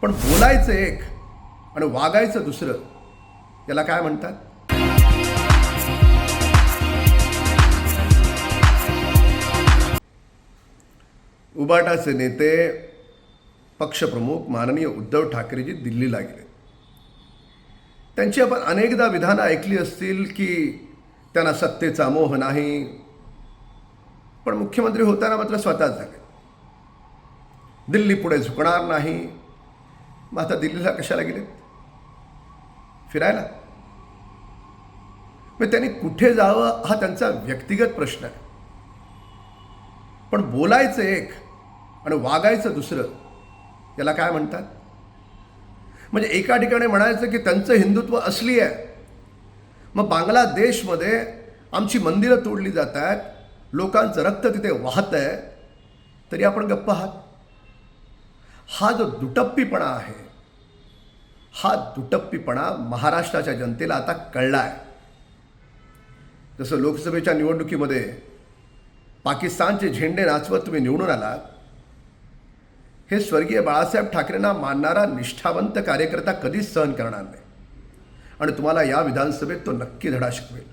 पण बोलायचं एक आणि वागायचं दुसरं, याला काय म्हणतात? उबाटाचे नेते पक्षप्रमुख माननीय उद्धव ठाकरेजी दिल्लीला गेले. त्यांची आपण अनेकदा विधानं ऐकली असतील की त्यांना सत्तेचा मोह नाही, पण मुख्यमंत्री होताना मात्र स्वतःच झाले. दिल्ली पुढे झुकणार नाही. मग आता दिल्लीला कशाला गेलेत? फिरायला? मग त्यांनी कुठे जावं हा त्यांचा व्यक्तिगत प्रश्न आहे. पण बोलायचं एक आणि वागायचं दुसरं, याला काय म्हणतात? म्हणजे एका ठिकाणी म्हणायचं की त्यांचं हिंदुत्व असली आहे, मग बांगलादेशमध्ये आमची मंदिरं तोडली जात आहेत, लोकांचं रक्त तिथे वाहत आहे, तरी आपण गप्प आहात. हा जो दुटप्पीपणा आहे, हा दुटप्पीपणा महाराष्ट्राच्या जनतेला आता कळला आहे. जसं लोकसभेच्या निवडणुकीमध्ये पाकिस्तानचे झेंडे नाचवत तुम्ही निवडून आलात, हे स्वर्गीय बाळासाहेब ठाकरेंना मानणारा निष्ठावंत कार्यकर्ता कधीच सहन करणार नाही आणि तुम्हाला या विधानसभेत तो नक्की धडा शिकवेल.